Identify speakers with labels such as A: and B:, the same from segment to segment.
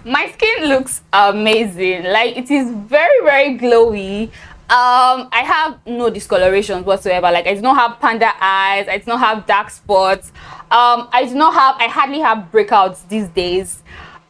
A: My skin looks amazing. Like, it is very, very glowy. I have no discolorations whatsoever. Like, I do not have panda eyes, I do not have dark spots. I hardly have breakouts these days.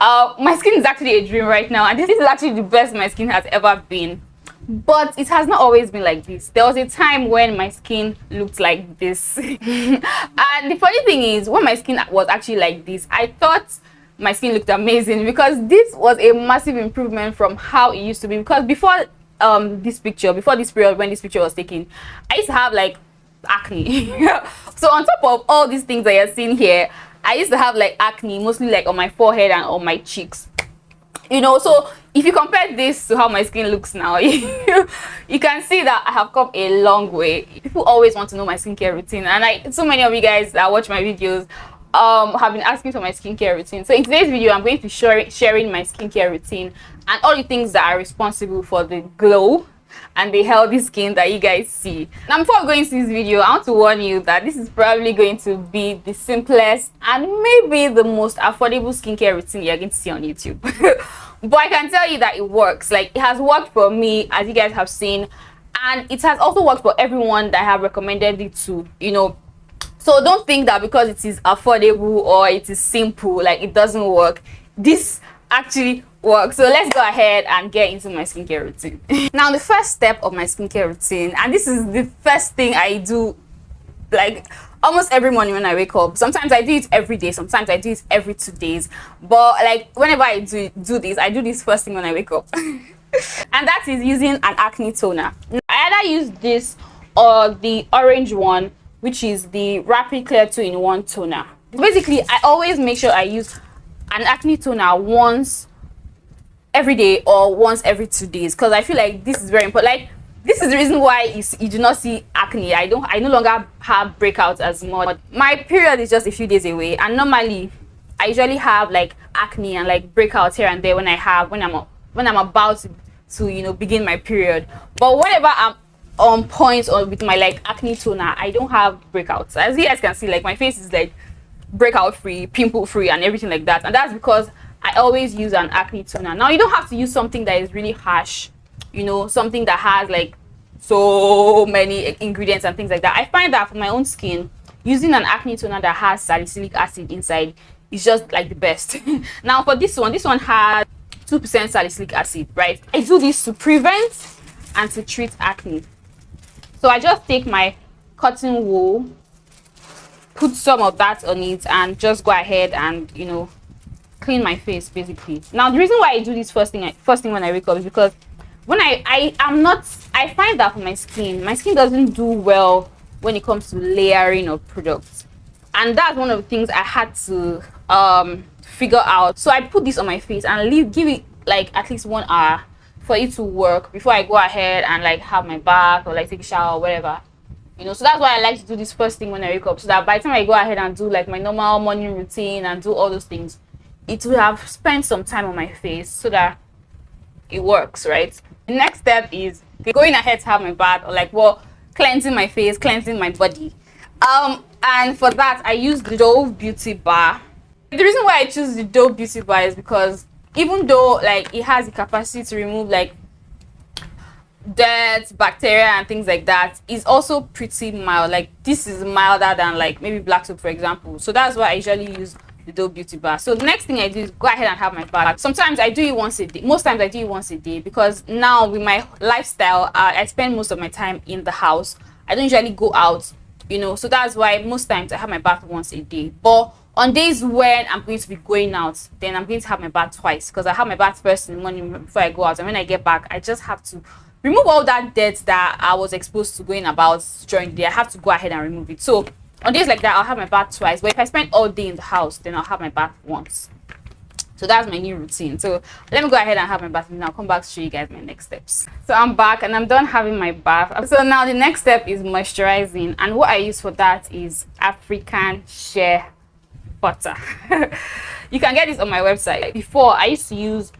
A: My skin is actually a dream right now, and this is actually the best my skin has ever been. But it has not always been like this. There was a time when my skin looked like this. And the funny thing is, when my skin was actually like this, I thought my skin looked amazing, because this was a massive improvement from how it used to be. Because before this period when this picture was taken, I used to have like acne. So on top of all these things that you're seeing here, I used to have like acne, mostly like on my forehead and on my cheeks. You know, so if you compare this to how my skin looks now, you can see that I have come a long way. People always want to know my skincare routine, and so many of you guys that watch my videos have been asking for my skincare routine. So in today's video, I'm going to be sharing my skincare routine and all the things that are responsible for the glow and the healthy skin that you guys see. Now, before going into this video, I want to warn you that this is probably going to be the simplest and maybe the most affordable skincare routine you're going to see on YouTube. But I can tell you that it works. Like, it has worked for me, as you guys have seen, and it has also worked for everyone that I have recommended it to, you know. So don't think that because it is affordable or it is simple, like, it doesn't work. This actually works. So let's go ahead and get into my skincare routine. Now, the first step of my skincare routine, and this is the first thing I do like almost every morning when I wake up. Sometimes I do it every day, sometimes I do it every 2 days, but like whenever I do this, I do this first thing when I wake up. And that is using an acne toner. I either use this or the orange one, which is the Rapid Clear 2-in-1 toner. Basically, I always make sure I use an acne toner once every day or once every 2 days, because I feel like this is very important. Like, this is the reason why you do not see acne. I no longer have breakouts as much. My period is just a few days away, and normally I usually have like acne and like breakouts here and there when I'm about to you know, begin my period. But whenever I'm on point or with my like acne toner, I don't have breakouts. As you guys can see, like, my face is like breakout free, pimple free, and everything like that. And that's because I always use an acne toner. Now, you don't have to use something that is really harsh, you know, something that has like so many ingredients and things like that. I find that for my own skin, using an acne toner that has salicylic acid inside is just like the best. Now, for this one has 2% salicylic acid, right? I do this to prevent and to treat acne. So I just take my cotton wool, put some of that on it, and just go ahead and, you know, clean my face basically. Now, the reason why I do this first thing when I wake up is because when I find that for my skin doesn't do well when it comes to layering of products, and that's one of the things I had to figure out. So I put this on my face and give it like at least 1 hour for it to work before I go ahead and like have my bath or like take a shower or whatever, you know. So that's why I like to do this first thing when I wake up, so that by the time I go ahead and do like my normal morning routine and do all those things, it will have spent some time on my face so that it works, right? The next step is going ahead to have my bath, or like, well, cleansing my face, cleansing my body. And for that, I use the Dove Beauty Bar. The reason why I choose the Dove Beauty Bar is because even though like it has the capacity to remove like dirt, bacteria, and things like that, it's also pretty mild. Like, this is milder than like maybe black soap, for example. So that's why I usually use the Dove Beauty Bar. So the next thing I do is go ahead and have my bath. Sometimes I do it once a day. Most times I do it once a day, because now with my lifestyle, I spend most of my time in the house. I don't usually go out, you know. So that's why most times I have my bath once a day. But on days when I'm going to be going out, then I'm going to have my bath twice, because I have my bath first in the morning before I go out, and when I get back, I just have to remove all that dirt that I was exposed to going about during the day. I have to go ahead and remove it. So on days like that, I'll have my bath twice. But if I spend all day in the house, then I'll have my bath once. So that's my new routine. So let me go ahead and have my bath, and I'll come back to show you guys my next steps. So I'm back and I'm done having my bath. So now the next step is moisturizing, and what I use for that is African Shea butter. You can get this on my website. Before, I used to use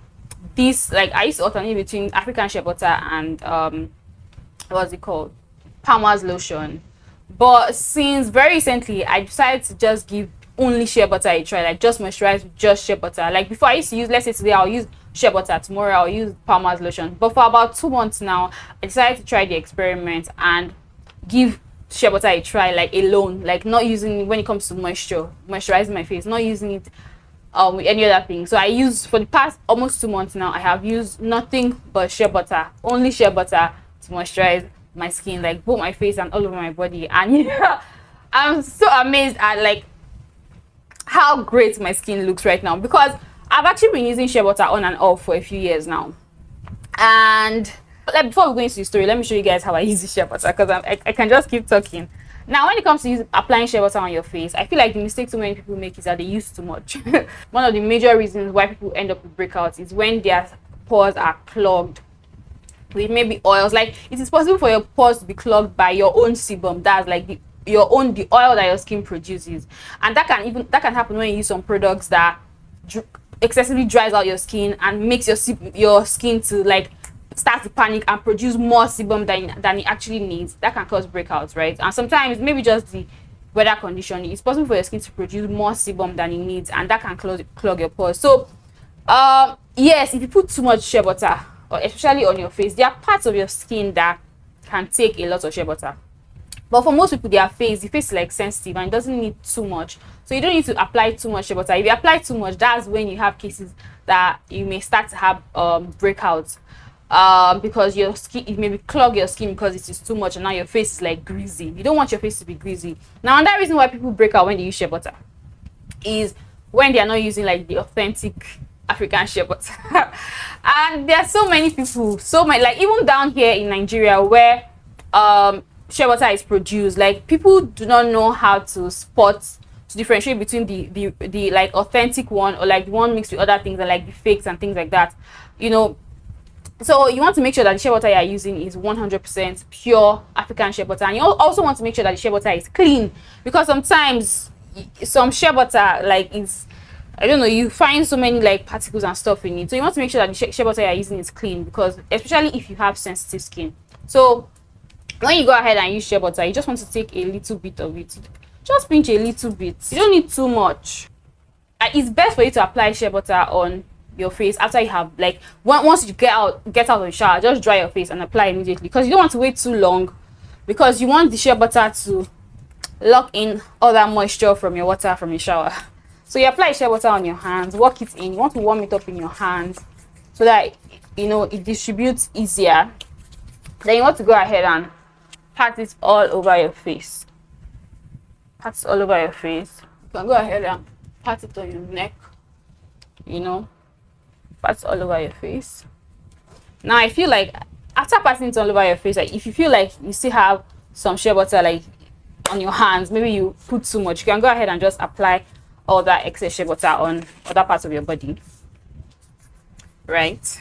A: this, like, I used to alternate between African Shea butter and what's it called, Palmer's lotion. But since very recently, I decided to just give only shea butter I try, like just moisturize with just shea butter. Like before I used to use, let's say today I'll use shea butter, tomorrow I'll use Palmer's lotion. But for about 2 months now, I decided to try the experiment and give shea butter a try, like alone, like not using it when it comes to moisturizing my face, not using it with any other thing. So I use, for the past almost 2 months now, I have used nothing but shea butter, only shea butter to moisturize my skin, like both my face and all over my body. And yeah, I'm so amazed at like how great my skin looks right now, because I've actually been using shea butter on and off for a few years now. And like, before we go into the story, let me show you guys how I use the shea butter, because I can just keep talking. Now, when it comes to applying shea butter on your face, I feel like the mistake so many people make is that they use too much. One of the major reasons why people end up with breakouts is when their pores are clogged with maybe oils. Like, it is possible for your pores to be clogged by your own sebum. That's like the oil that your skin produces, and that can happen when you use some products that excessively dries out your skin and makes your skin to like start to panic and produce more sebum than it actually needs. That can cause breakouts, right? And sometimes maybe just the weather condition, it's possible for your skin to produce more sebum than it needs, and that can clog your pores. So yes, if you put too much shea butter, or especially on your face, there are parts of your skin that can take a lot of shea butter. But for most people, the face is like sensitive and it doesn't need too much. So you don't need to apply too much shea butter. If you apply too much, that's when you have cases that you may start to have breakouts. Because your skin, it may clog your skin because it is too much, and now your face is like greasy. You don't want your face to be greasy. Now, another reason why people break out when they use shea butter is when they are not using like the authentic African shea butter. And there are so many people, like even down here in Nigeria where shea butter is produced, like people do not know how to differentiate between the like authentic one, or like the one mixed with other things, and like the fakes and things like that, you know. So you want to make sure that the shea butter you are using is 100% pure African shea butter, and you also want to make sure that the shea butter is clean, because sometimes some shea butter, like, is, I don't know, you find so many like particles and stuff in it. So you want to make sure that the shea butter you are using is clean, because especially if you have sensitive skin. So when you go ahead and use shea butter, you just want to take a little bit of it, just pinch a little bit. You don't need too much. It's best for you to apply shea butter on your face after you have, like, once you get out of the shower, just dry your face and apply immediately, because you don't want to wait too long, because you want the shea butter to lock in all that moisture from your water from your shower. So you apply shea butter on your hands, work it in. You want to warm it up in your hands so that, you know, it distributes easier. Then you want to go ahead and pat it all over your face. Pat it all over your face. You can go ahead and pat it on your neck, you know. Pat all over your face. Now, I feel like after patting it all over your face, like if you feel like you still have some shea butter like on your hands, maybe you put too much, you can go ahead and just apply all that excess shea butter on other parts of your body, right?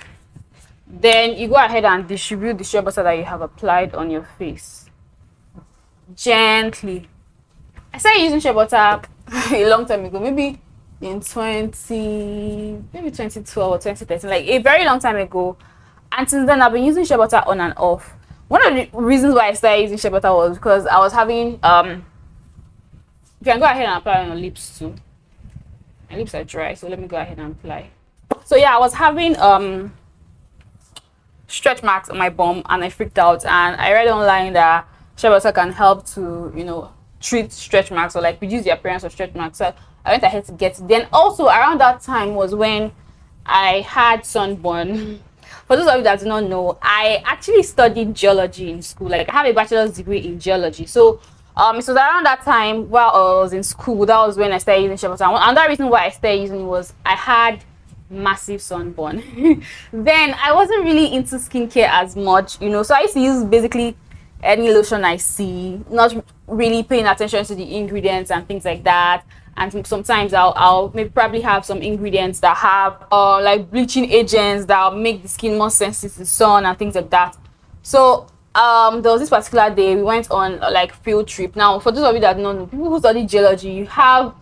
A: Then you go ahead and distribute the shea butter that you have applied on your face gently. I started using shea butter a long time ago, maybe in 2012 or 2013, like a very long time ago. And since then, I've been using shea butter on and off. One of the reasons why I started using shea butter was because I was having you can go ahead and apply on your lips too. My lips are dry, so let me go ahead and apply. So yeah, I was having stretch marks on my bum, and I freaked out, and I read online that shea butter can help to, you know, treat stretch marks, or like reduce the appearance of stretch marks. So I went ahead to get it. Then also around that time was when I had sunburn. For those of you that do not know, I actually studied geology in school. Like, I have a bachelor's degree in geology. So it was around that time while I was in school, that was when I started using shea butter. Another reason why I started using it was I had massive sunburn. Then I wasn't really into skincare as much, you know, so I used to use basically any lotion I see, not really paying attention to the ingredients and things like that. And sometimes I'll maybe probably have some ingredients that have like bleaching agents that will make the skin more sensitive to the sun and things like that. So there was this particular day we went on like field trip. Now, for those of you that don't know, people who study geology, you have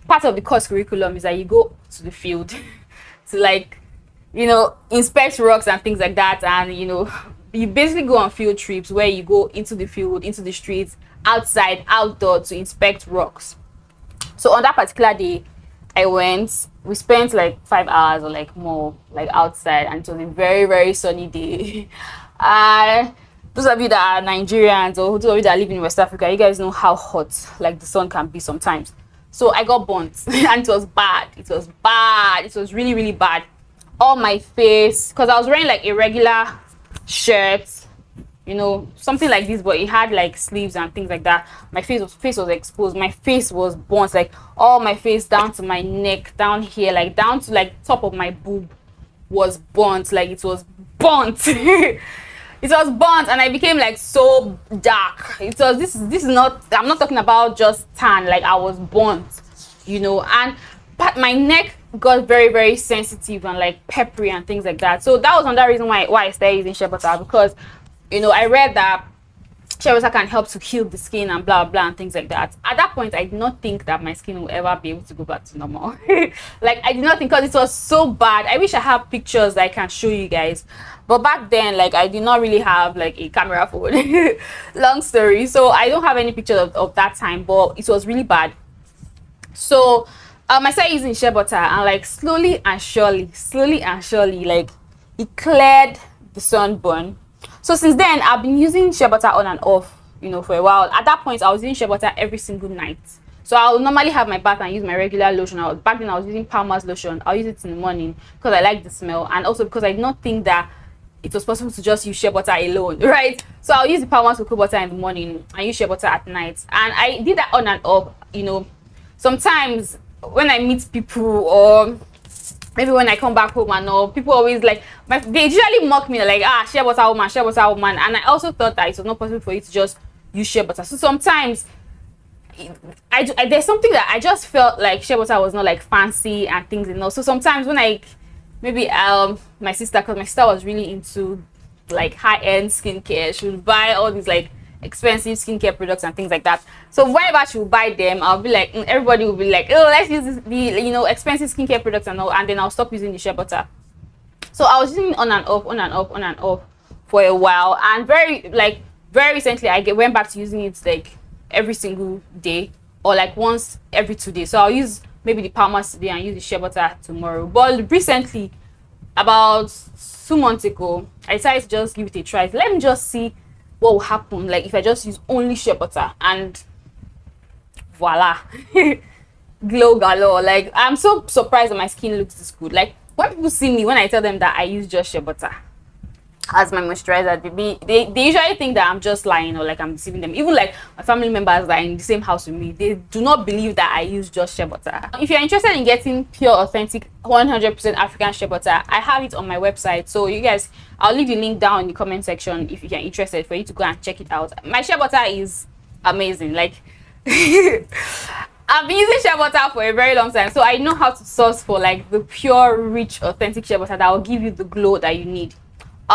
A: part of the course curriculum is that you go to the field to, like, you know, inspect rocks and things like that. And, you know, you basically go on field trips where you go into the field, into the streets, outside, outdoor, to inspect rocks. So on that particular day, I went. We spent like 5 hours or like more, like outside, and it was a very, very sunny day. Those of you that are Nigerians or those of you that live in West Africa, you guys know how hot like the sun can be sometimes. So I got burnt and it was bad. It was bad. It was really, really bad. All my face, because I was wearing like a regular shirt, you know, something like this, but it had like sleeves and things like that. My face was exposed. My face was burnt, like all my face down to my neck, down here, like down to like top of my boob was burnt. Like it was burnt. It was burnt, and I became like so dark. It was this is not, I'm not talking about just tan, like I was burnt, you know. And but my neck got very, very sensitive and like peppery and things like that. So that was another reason why I started using shea butter, because you know, I read that shea butter can help to heal the skin and blah blah and things like that. At that point, I did not think that my skin will ever be able to go back to normal. Like I did not think, because it was so bad. I wish I have pictures that I can show you guys, but back then, like I did not really have like a camera phone. Long story, so I don't have any pictures of that time, but it was really bad. So I started using shea butter, and like slowly and surely, like it cleared the sunburn. So since then, I've been using shea butter on and off, you know, for a while. At that point, I was using shea butter every single night. So I would normally have my bath and use my regular lotion. Back then I was using Palmer's lotion. I'll use it in the morning because I like the smell, and also because I did not think that it was possible to just use shea butter alone, right? So I'll use the Palmer's cocoa butter in the morning and use shea butter at night. And I did that on and off, you know. Sometimes when I meet people, or maybe when I come back home and all, people always like, they usually mock me like, shea butter woman, shea butter woman. And I also thought that it was not possible for you to just use shea butter. So sometimes there's something that I just felt like shea butter was not like fancy and things, you know. So sometimes when I maybe my sister, because my sister was really into like high-end skincare, she would buy all these like expensive skincare products and things like that. So whenever she would buy them, I'll be like, everybody will be like, oh, let's use the, you know, expensive skincare products and all, and then I'll stop using the shea butter. So I was using it on and off for a while, and very recently I went back to using it like every single day, or like once every 2 days. So I'll use maybe the Palmer's today and use the shea butter tomorrow. But recently, about 2 months ago, I decided to just give it a try. Let me just see what will happen like if I just use only shea butter, and voila. Glow galore. Like I'm so surprised that my skin looks this good. Like when people see me, when I tell them that I use just shea butter as my moisturizer, they usually think that I'm just lying or like I'm deceiving them. Even like my family members that are in the same house with me, they do not believe that I use just shea butter. If you're interested in getting pure, authentic, 100% African shea butter, I have it on my website. So you guys, I'll leave the link down in the comment section if you're interested, for you to go and check it out. My shea butter is amazing. Like I've been using shea butter for a very long time, so I know how to source for like the pure, rich, authentic shea butter that will give you the glow that you need.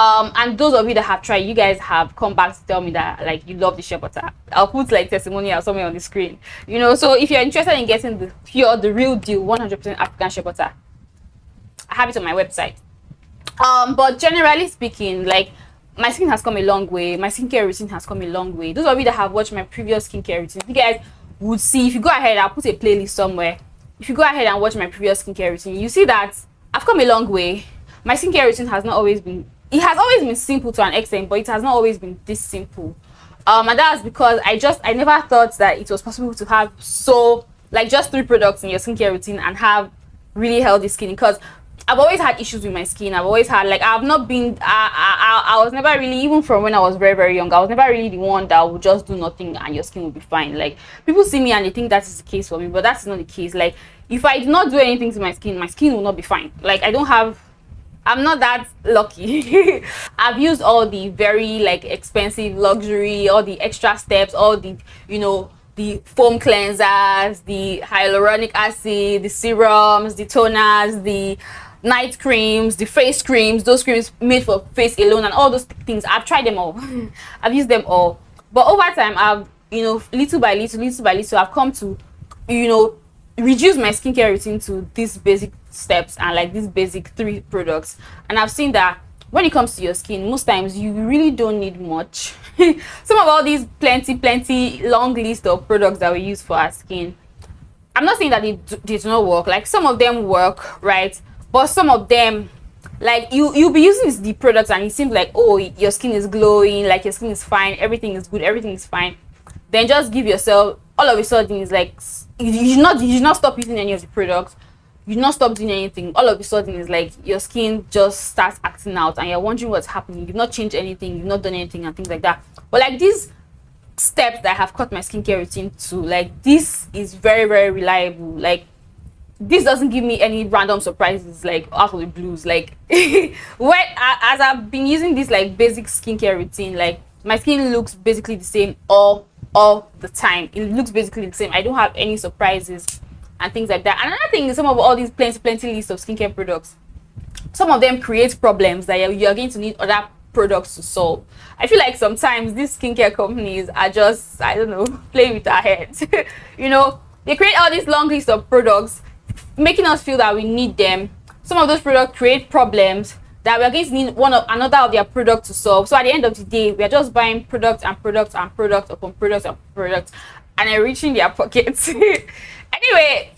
A: And those of you that have tried, you guys have come back to tell me that like you love the shea butter. I'll put like testimonial somewhere on the screen, you know. So if you're interested in getting the pure, the real deal, 100% African shea butter, I have it on my website. But generally speaking, like my skin has come a long way. My skincare routine has come a long way. Those of you that have watched my previous skincare routine, you guys would see, if you go ahead, I'll put a playlist somewhere. If you go ahead and watch my previous skincare routine, you see that I've come a long way. My skincare routine has not always been, it has always been simple to an extent, but it has not always been this simple. And that's because I never thought that it was possible to have like just 3 products in your skincare routine and have really healthy skin. Because I've always had issues with my skin. I've always had, like, I've not been, I was never really, even from when I was very, very young, I was never really the one that would just do nothing and your skin will be fine. Like, people see me and they think that is the case for me, but that's not the case. Like, if I do not do anything to my skin will not be fine. Like, I'm not that lucky. I've used all the very, like, expensive luxury, all the extra steps, all the, you know, the foam cleansers, the hyaluronic acid, the serums, the toners, the night creams, the face creams, those creams made for face alone, and all those things. I've tried them all. I've used them all. But over time, I've, you know, little by little, I've come to, you know, reduce my skincare routine to these basic steps and like these basic 3 products. And I've seen that when it comes to your skin, most times you really don't need much. Some of all these plenty long list of products that we use for our skin I'm not saying that they do not work. Like, some of them work, right? But some of them, like, you'll be using the products and it seems like, oh, your skin is glowing, like your skin is fine, everything is good, everything is fine. Then just give yourself, all of a sudden, it's like you should not stop using any of the products. You should not stop doing anything. All of a sudden, it's like your skin just starts acting out and you're wondering what's happening. You've not changed anything, you've not done anything and things like that. But like, these steps that I have cut my skincare routine to, like, this is very, very reliable. Like, this doesn't give me any random surprises, like, out of the blues. Like, as I've been using this, like, basic skincare routine, like, my skin looks basically the same all the time. It looks basically the same. I don't have any surprises and things like that. Another thing is, some of all these plenty list of skincare products, some of them create problems that you're going to need other products to solve. I feel like sometimes these skincare companies are just, I don't know, playing with our heads. You know, they create all these long list of products, making us feel that we need them. Some of those products create problems that we're going to need another of their products to solve. So at the end of the day, we're just buying products and products and products upon products and products, and they're reaching their pockets. Anyway,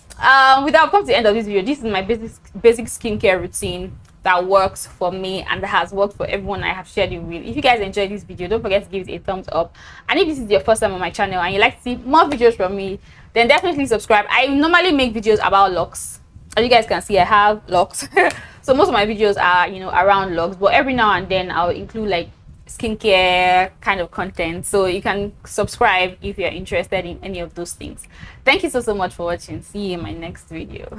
A: without come to the end of this video, this is my basic skincare routine that works for me and that has worked for everyone I have shared it with. If you guys enjoyed this video, don't forget to give it a thumbs up. And if this is your first time on my channel and you like to see more videos from me, then definitely subscribe. I normally make videos about locks. As you guys can see, I have locks. So most of my videos are, you know, around locks, but every now and then I'll include like skincare kind of content. So you can subscribe if you're interested in any of those things. Thank you so much for watching. See you in my next video.